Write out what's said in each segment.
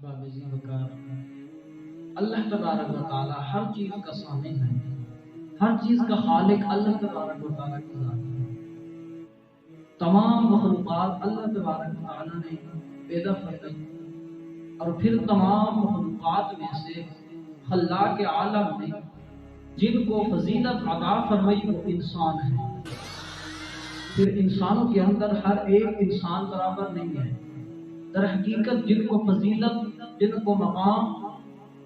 बाबजी वकार अल्लाह तबारक व तआला हर चीज का सामिन है, हर चीज का खालिक अल्लाह तबारक व तआला की जात है। तमाम मखलूकात अल्लाह तबारक व तआला ने पैदा फरमाई और फिर तमाम मखलूकात में से खल्लाक आलम ने जिनको फजीलत अता फरमाई वो इंसान है। फिर इंसानों के अंदर हर एक इंसान बराबर नहीं है। दर हकीकत जिनको फजीलत, जिनको मकाम,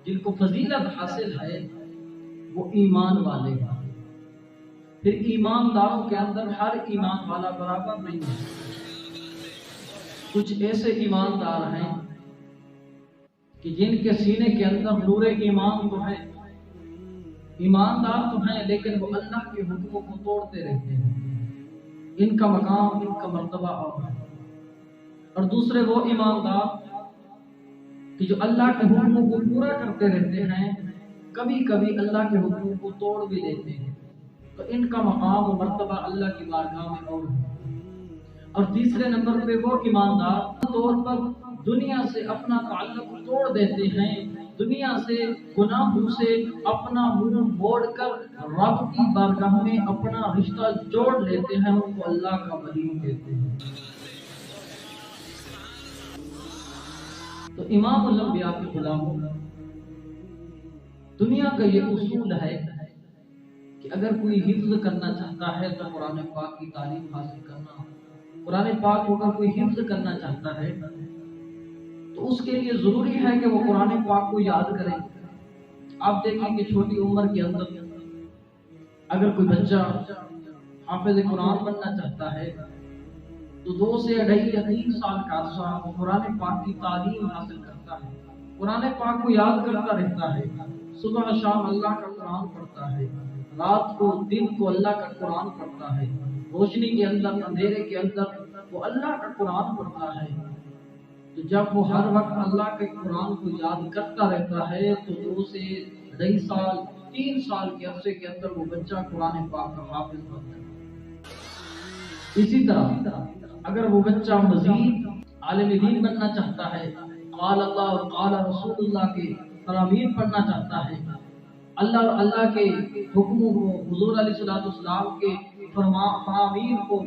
जिनको फजीलत हासिल है वो ईमान वाले हैं। फिर ईमानदारों के अंदर हर ईमान वाला बराबर नहीं है। कुछ ऐसे ईमानदार हैं कि जिनके सीने के अंदर नूरे ईमान तो है, ईमानदार तो हैं, लेकिन वो अल्लाह के हुक्मों को तोड़ते रहते हैं। इनका मकाम, इनका मर्तबा और दूसरे वो ईमानदार कि जो अल्लाह के हुक्मों को पूरा करते रहते हैं, कभी कभी अल्लाह के हुक्मों को तोड़ भी देते हैं, तो इनका मकाम और मर्तबा अल्लाह की बारगाह में और है। और तीसरे नंबर पे वो ईमानदार तौर पर दुनिया से अपना ताल्लुक तोड़ देते हैं, दुनिया से, गुनाहों से अपना मुंह मोड़कर रब की बारगाह में अपना रिश्ता जोड़ लेते हैं, उनको अल्लाह का वली कहते हैं। तो इमाम उल अंबिया के गुलामों, दुनिया का ये उसूल है कि अगर कोई हिफ्ज करना चाहता है तो कुरान पाक की तालीम हासिल करना, कुरान पाक को अगर कोई हिफ्ज करना चाहता है तो उसके लिए जरूरी है कि वो कुरान पाक को याद करे। आप देखें कि छोटी उम्र के अंदर अगर कोई बच्चा हाफिज कुरान बनना चाहता है तो 2 से 2.5 या 3 साल का अरसा वो कुरान पाक की तालीम हासिल करता है, कुरान पाक को याद करता रहता है, सुबह शाम अल्लाह का कुरान पढ़ता है, रात को दिन को अल्लाह का कुरान पढ़ता है, रोशनी के अंदर अंधेरे के अंदर वो अल्लाह का कुरान पढ़ता है। तो जब वो हर वक्त अल्लाह के कुरान को याद करता रहता है तो 2 से 2.5 साल 3 साल के अरसे के अंदर वो बच्चा कुरान पाक का हाफिज बनता है। इसी तरह अगर वो बच्चा मजीद आलिम दीन बनना चाहता है, क़ाल अल्लाह और क़ाल रसूलुल्लाह के फरामीन पढ़ना चाहता है, अल्लाह और अल्लाह के हुक्मों को, हुजूर अलैहिस्सलातु वस्सलाम के फरामीन को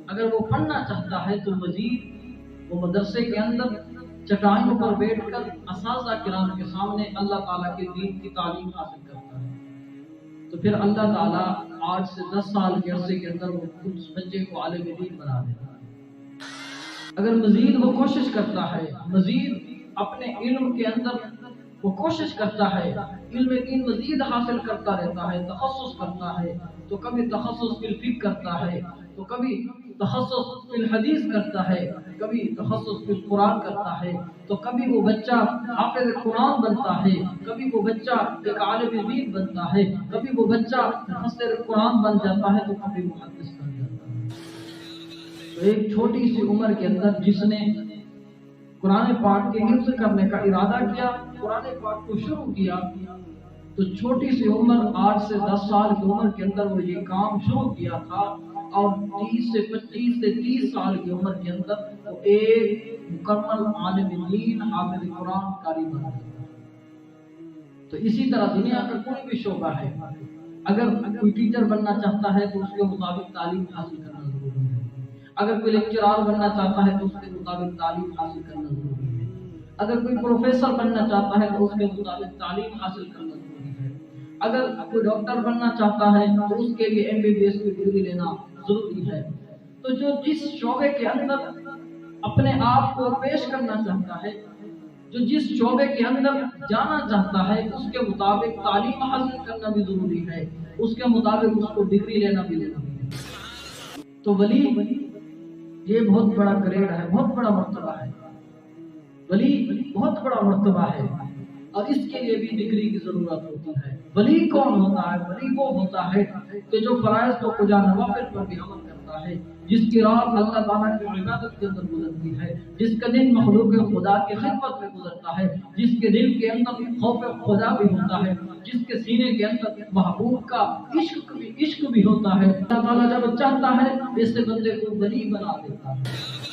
अगर वो पढ़ना चाहता है तो मजीद वो मदरसे के अंदर चटाइयों पर बैठकर असातिज़ा किराम के सामने अल्लाह ताला के दीन की तालीम हासिल करता है। तो फिर अल्लाह ताला 8 से 10 साल के अरसे के अंदर वो उस बच्चे को आलिम दीन बना देता है। अगर मजीद वो कोशिश करता है, मजीद अपने इल्म के अंदर वो कोशिश करता है, इल्म दीन मजीद हासिल करता रहता है, तखस्सुस करता है, तो कभी तखस्सुस फिल फिक़्ह करता है, तो कभी तखस्सुस फिल हदीस करता है, कभी तखस्सुस फिल कुरान करता है, तो कभी वो बच्चा हाफिज कुरान बनता है, कभी वो बच्चा एक आलिम दीन बनता है, कभी वो बच्चा मुफस्सिर कुरान बन जाता है, तो कभी मुहद्दिस बन जाता है। तो एक छोटी सी उम्र के अंदर जिसने कुरान पाक के हिफ्ज करने का इरादा किया, कुरान पाक को शुरू किया, तो छोटी सी उम्र 8 से 10 साल की उम्र के अंदर वो ये काम शुरू किया था और 30 से 25 से 30 साल की उम्र के अंदर वो एक मुकम्मल आलिम दीन हाफिज कुरान कारी बन गया। तो इसी तरह दुनिया का कोई भी शोबा है, अगर कोई टीचर बनना चाहता है तो उसके मुताबिक तालीम हासिल करना जरूरी है, अगर कोई लेक्चरार बनना चाहता है तो उसके मुताबिक तालीम हासिल करना जरूरी है, अगर कोई प्रोफेसर बनना चाहता है तो उसके मुताबिक तालीम हासिल करना जरूरी है, अगर कोई डॉक्टर बनना चाहता है तो उसके लिए MBBS की डिग्री लेना जरूरी है। तो जो जिस शोबे के अंदर अपने आप को पेश करना चाहता है, जो जिस शोबे के अंदर जाना चाहता है, उसके मुताबिक तालीम हासिल करना भी जरूरी है, उसके मुताबिक उसको डिग्री लेना भी जरूरी है। तो वली ये बहुत बड़ा ग्रेड है, बहुत बड़ा मर्तबा है, वली बहुत बड़ा मर्तबा है और इसके लिए भी डिग्री की जरूरत होती है। वली कौन होता है? वली वो होता है कि जो फराइज को खुदा नवाफिल पर भी अमल करता है, जिसकी रात अल्लाह ताला की इबादत के अंदर गुजरती है, जिसका दिन मखलूक खुदा की खिदमत में गुजरता है, जिसके दिल के अंदर खौफ खुदा भी होता है, जिसके सीने के अंदर महबूब का इश्क भी होता है। अल्लाह ताला जब चाहता है ऐसे बंदे को वली बना देता है।